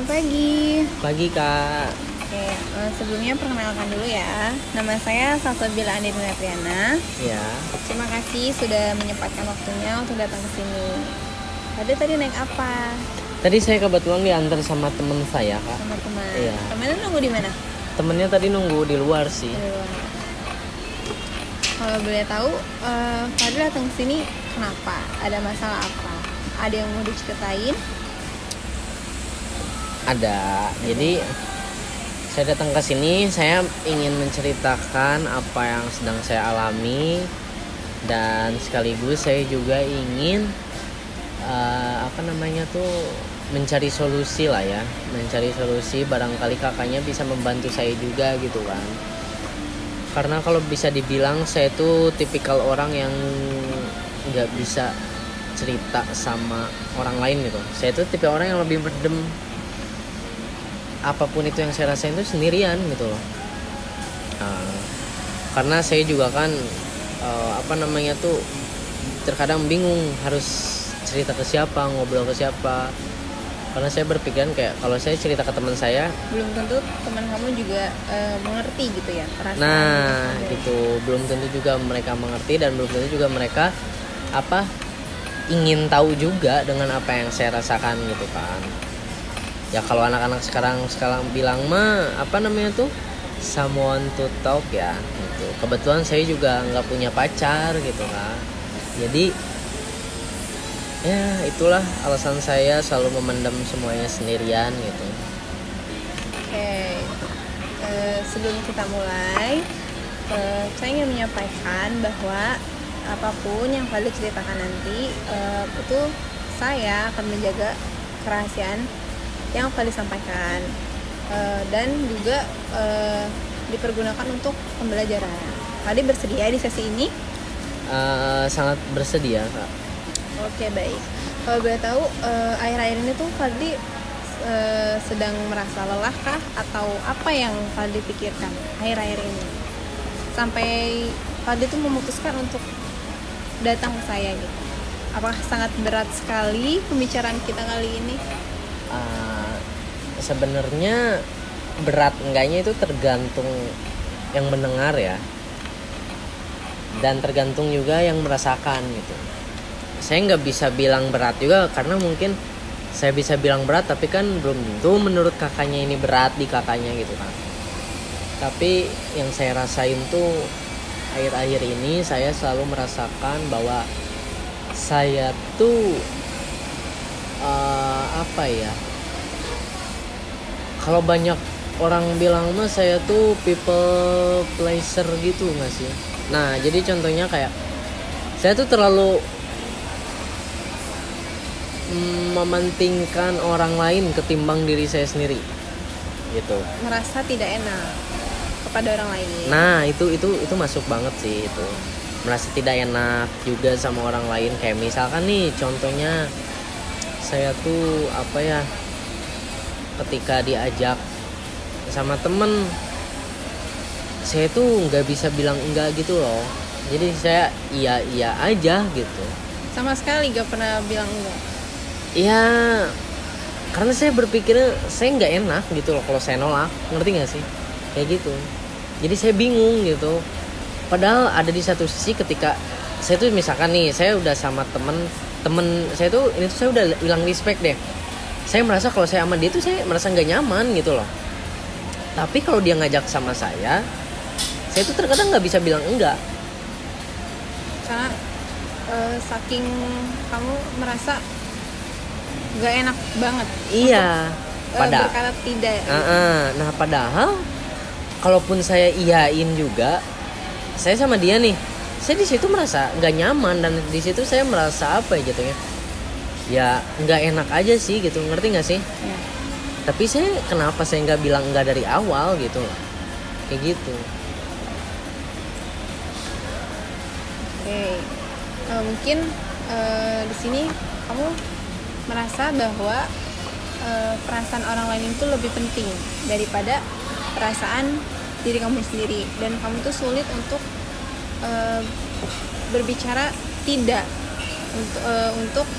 Selamat pagi. Pagi Kak. Oke, sebelumnya perkenalkan dulu ya. Nama saya Salsabila Andina Triana. Ya. Terima kasih sudah menyempatkan waktunya untuk datang ke sini. Tadi naik apa? Tadi saya kebetulan diantar sama teman saya Kak. Sama teman. Iya. Temennya nunggu di mana? Temennya tadi nunggu di luar sih. Di luar. Kalau boleh tahu, tadi datang ke sini kenapa? Ada masalah apa? Ada yang mau diceritain? Ada. Jadi saya datang ke sini, saya ingin menceritakan apa yang sedang saya alami, dan sekaligus saya juga ingin mencari solusi lah ya, mencari solusi, barangkali kakaknya bisa membantu saya juga gitu kan. Karena kalau bisa dibilang saya tuh tipikal orang yang nggak bisa cerita sama orang lain gitu. Saya tuh tipe orang yang lebih berdem, apapun itu yang saya rasain itu sendirian gitu loh. Karena saya juga kan terkadang bingung harus cerita ke siapa, ngobrol ke siapa. Karena saya berpikiran kayak kalau saya cerita ke teman saya, belum tentu teman kamu juga mengerti gitu ya perasaan. Nah gitu, belum tentu juga mereka mengerti, dan belum tentu juga mereka ingin tahu juga dengan apa yang saya rasakan gitu kan. Ya kalau anak-anak sekarang bilang someone to talk ya gitu. Kebetulan saya juga nggak punya pacar gitu kan. Jadi ya itulah alasan saya selalu memendam semuanya sendirian gitu. Oke, sebelum kita mulai, saya ingin menyampaikan bahwa apapun yang Fadli ceritakan nanti, itu saya akan menjaga kerahasiaan yang Fadli sampaikan, dan juga dipergunakan untuk pembelajaran. Fadli bersedia di sesi ini? Sangat bersedia Kak. Oke, baik. Kalau boleh tahu, akhir-akhir ini tuh Fadli sedang merasa lelah kah, atau apa yang Fadli pikirkan akhir-akhir ini sampai Fadli tuh memutuskan untuk datang ke saya gitu? Apakah sangat berat sekali pembicaraan kita kali ini? Sebenarnya berat enggaknya itu tergantung yang mendengar ya, dan tergantung juga yang merasakan gitu. Saya nggak bisa bilang berat juga, karena mungkin saya bisa bilang berat tapi kan belum tentu menurut kakaknya ini berat di kakaknya gitu kan. Tapi yang saya rasain tuh akhir-akhir ini, saya selalu merasakan bahwa saya tuh kalau banyak orang bilang mah saya tuh people pleaser gitu nggak sih. Nah jadi contohnya kayak saya tuh terlalu mementingkan orang lain ketimbang diri saya sendiri gitu. Merasa tidak enak kepada orang lain. Nah itu masuk banget sih itu. Merasa tidak enak juga sama orang lain. Kayak misalkan nih contohnya, saya tuh ketika diajak sama temen, saya tuh nggak bisa bilang enggak gitu loh. Jadi saya iya aja gitu. Sama sekali gak pernah bilang enggak. Ya karena saya berpikir saya nggak enak gitu loh kalau saya nolak, ngerti nggak sih, kayak gitu. Jadi saya bingung gitu. Padahal ada di satu sisi ketika saya tuh misalkan nih, saya udah sama temen saya tuh ini tuh saya udah hilang respect deh. Saya merasa kalau saya sama dia tuh saya merasa nggak nyaman gitu loh. Tapi kalau dia ngajak sama saya tuh terkadang nggak bisa bilang enggak. Karena saking kamu merasa gak enak banget. Iya. Berkata tidak. Nah padahal kalaupun saya iyain juga, saya sama dia nih, saya di situ merasa nggak nyaman, dan di situ saya merasa jatuhnya ya nggak enak aja sih gitu, ngerti nggak sih? Ya. Tapi kenapa saya nggak bilang nggak dari awal gitu, kayak gitu. Oke. Mungkin di sini kamu merasa bahwa perasaan orang lain itu lebih penting daripada perasaan diri kamu sendiri, dan kamu tuh sulit untuk berbicara tidak untuk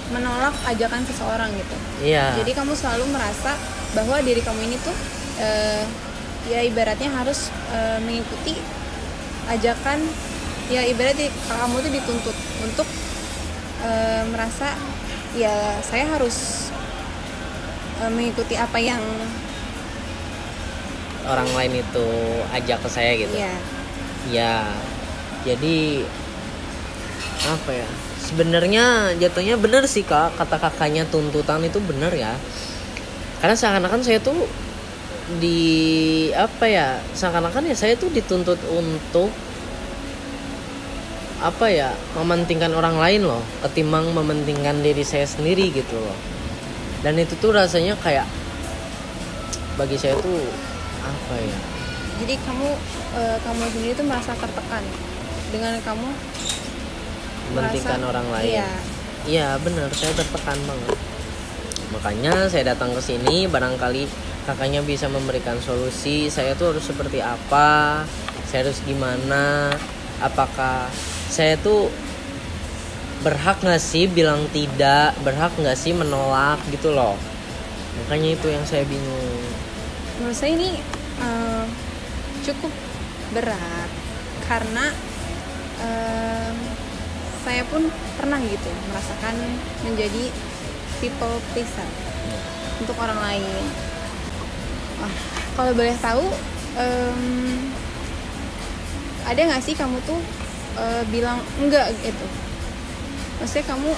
menolak ajakan seseorang gitu. Iya. Jadi kamu selalu merasa bahwa diri kamu ini tuh ya ibaratnya harus mengikuti ajakan, ya ibaratnya kamu tuh dituntut untuk merasa ya saya harus mengikuti apa yang orang lain itu ajak ke saya gitu. ya. Ya, jadi apa ya? Sebenarnya jatuhnya bener sih kak, kata kakaknya tuntutan itu bener ya. Karena seakan-akan saya tuh seakan-akan ya saya tuh dituntut untuk mementingkan orang lain loh, ketimbang mementingkan diri saya sendiri gitu loh. Dan itu tuh rasanya kayak bagi saya tuh Jadi kamu sendiri tuh merasa tertekan dengan kamu mementingkan orang lain. Iya benar, saya tertekan banget. Makanya saya datang ke sini, barangkali kakaknya bisa memberikan solusi. Saya tuh harus seperti apa? Saya harus gimana? Apakah saya tuh berhak nggak sih bilang tidak? Berhak nggak sih menolak gitu loh? Makanya itu yang saya bingung. Menurut saya ini cukup berat karena saya pun pernah gitu merasakan menjadi people pleaser untuk orang lain. Kalau boleh tahu, ada nggak sih kamu tuh bilang enggak gitu? Maksudnya kamu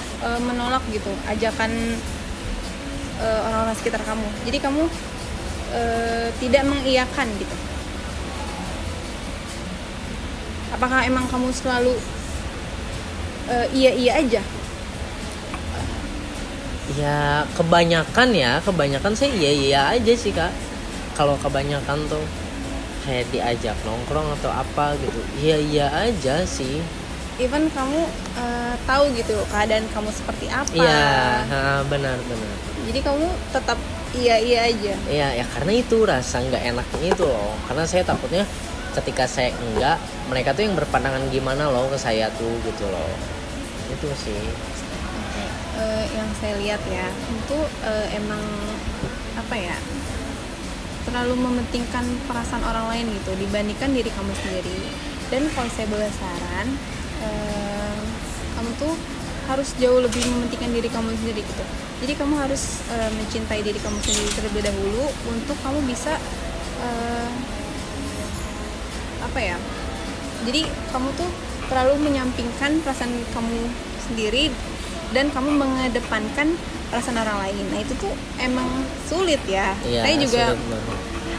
menolak gitu ajakan orang-orang sekitar kamu. Jadi kamu tidak mengiyakan gitu. Apakah emang kamu selalu iya aja? Ya kebanyakan saya iya aja sih kak. Kalau kebanyakan tuh kayak diajak nongkrong atau apa gitu, iya aja sih. Even kamu tahu gitu keadaan kamu seperti apa. Iya, benar. Jadi kamu tetap iya aja. Iya ya, karena itu rasa nggak enaknya itu loh. Karena saya takutnya ketika saya enggak, mereka tuh yang berpandangan gimana loh ke saya tuh gitu loh. Itu sih. Yang saya lihat ya, itu emang terlalu mementingkan perasaan orang lain gitu dibandingkan diri kamu sendiri. Dan kalau saya boleh saran, kamu tuh harus jauh lebih mementingkan diri kamu sendiri gitu. Jadi kamu harus mencintai diri kamu sendiri terlebih dahulu untuk kamu bisa jadi kamu tuh terlalu menyampingkan perasaan kamu sendiri dan kamu mengedepankan perasaan orang lain. Nah itu tuh emang sulit ya. Saya juga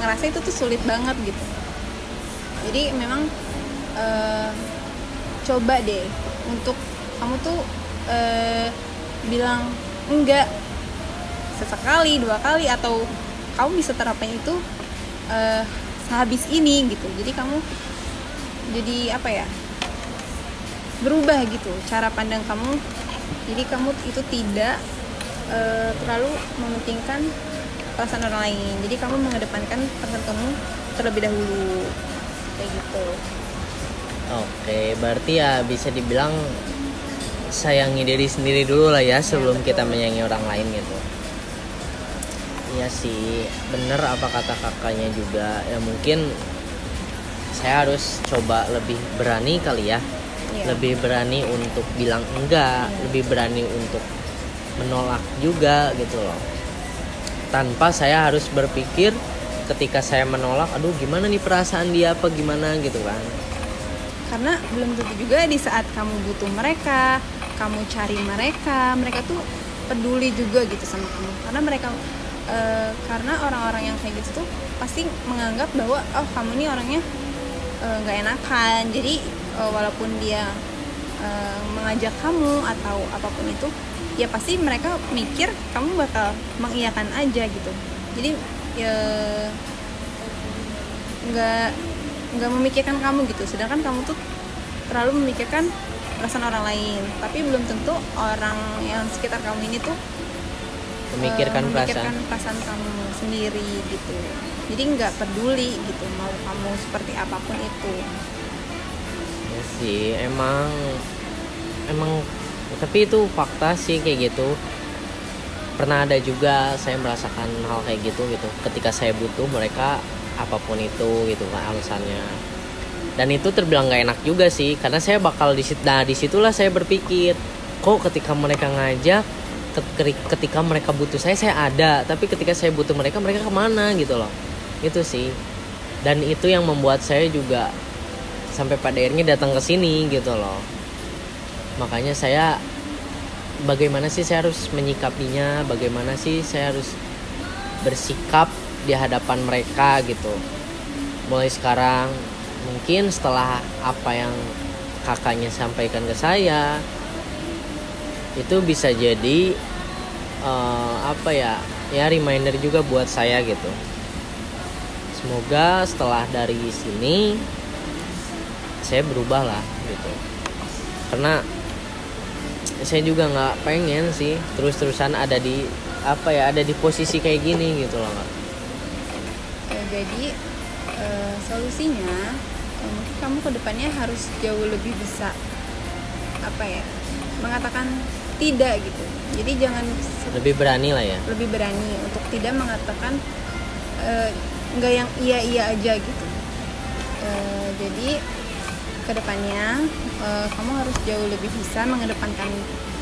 ngerasa itu tuh sulit banget gitu. Jadi memang coba deh untuk kamu tuh bilang enggak sesekali, 2 kali, atau kamu bisa terapkan itu sehabis ini gitu. Jadi kamu jadi berubah gitu cara pandang kamu. Jadi kamu itu tidak terlalu mementingkan perasaan orang lain. Jadi kamu mengedepankan perasaan kamu terlebih dahulu kayak gitu. Oke, berarti ya bisa dibilang sayangi diri sendiri dulu lah ya sebelum kita menyayangi orang lain gitu. Iya sih, bener apa kata kakaknya juga. Ya mungkin saya harus coba lebih berani kali ya. Lebih berani untuk bilang enggak, lebih berani untuk menolak juga gitu loh. Tanpa saya harus berpikir ketika saya menolak, aduh gimana nih perasaan dia apa gimana gitu kan. Karena belum tentu juga di saat kamu butuh mereka, kamu cari mereka tuh peduli juga gitu sama kamu. Karena orang-orang yang kayak gitu tuh pasti menganggap bahwa kamu nih orangnya nggak enakan. Jadi walaupun dia mengajak kamu atau apapun itu, ya pasti mereka mikir kamu bakal mengiyakan aja gitu. Jadi ya nggak memikirkan kamu gitu. Sedangkan kamu tuh terlalu memikirkan perasaan orang lain, tapi belum tentu orang yang sekitar kamu ini tuh memikirkan perasaan kamu sendiri gitu. Jadi nggak peduli gitu mau kamu seperti apapun itu. Ya sih, emang Tapi itu fakta sih kayak gitu. Pernah ada juga saya merasakan hal kayak gitu ketika saya butuh mereka apapun itu gitu kan alasannya. Dan itu terbilang gak enak juga sih, karena saya bakal disitulah saya berpikir, kok ketika mereka ngajak, ketika mereka butuh saya ada, tapi ketika saya butuh mereka kemana gitu loh. Itu sih. Dan itu yang membuat saya juga sampai pada akhirnya datang ke sini gitu loh. Makanya saya, bagaimana sih saya harus menyikapinya, bagaimana sih saya harus bersikap di hadapan mereka gitu. Mulai sekarang, mungkin setelah apa yang kakaknya sampaikan ke saya, itu bisa jadi reminder juga buat saya gitu. Semoga setelah dari sini saya berubah lah gitu, karena saya juga nggak pengen sih terus-terusan ada di posisi kayak gini gitu loh. Jadi solusinya mungkin kamu ke depannya harus jauh lebih bisa mengatakan tidak gitu. Jadi jangan lebih berani lah ya. Lebih berani untuk tidak mengatakan nggak yang iya aja gitu. Jadi ke depannya kamu harus jauh lebih bisa mengedepankan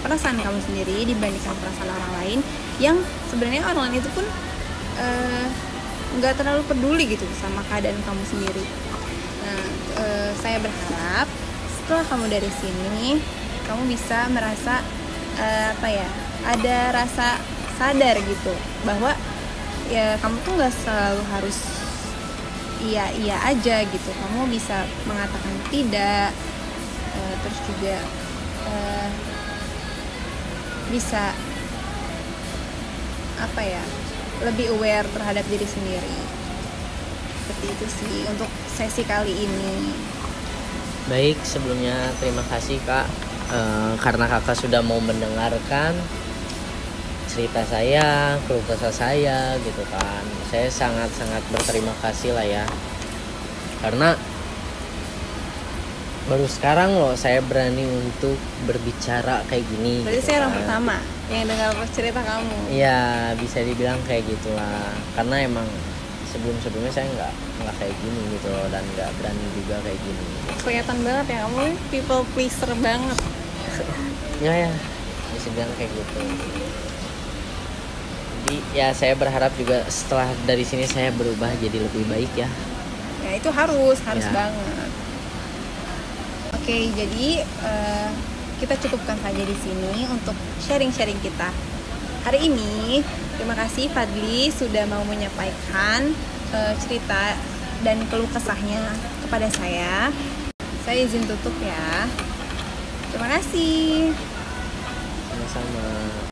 perasaan kamu sendiri dibandingkan perasaan orang lain, yang sebenarnya orang lain itu pun nggak terlalu peduli gitu sama keadaan kamu sendiri. Nah, saya berharap setelah kamu dari sini kamu bisa merasa ada rasa sadar gitu bahwa ya kamu tuh nggak selalu harus iya aja gitu. Kamu bisa mengatakan tidak, terus juga bisa lebih aware terhadap diri sendiri. Seperti itu sih untuk sesi kali ini. Baik, sebelumnya terima kasih Kak, karena Kakak sudah mau mendengarkan cerita saya, keluh kesah saya gitu kan. Saya sangat-sangat berterima kasih lah ya, karena baru sekarang loh saya berani untuk berbicara kayak gini. Berarti gitu saya kan. orang pertama yang dengar cerita kamu. Iya, bisa dibilang kayak gitulah, karena emang sebelumnya saya nggak kayak gini gitu loh, dan nggak berani juga kayak gini. Kelihatan banget ya kamu people pleaser banget. ya bisa bilang kayak gitu. Jadi ya saya berharap juga setelah dari sini saya berubah jadi lebih baik ya. Ya itu harus Ya. banget. Oke, jadi kita cukupkan saja di sini untuk sharing-sharing kita hari ini. Terima kasih Fadli sudah mau menyampaikan cerita dan keluh kesahnya kepada saya. Saya izin tutup ya. Terima kasih. Sama-sama.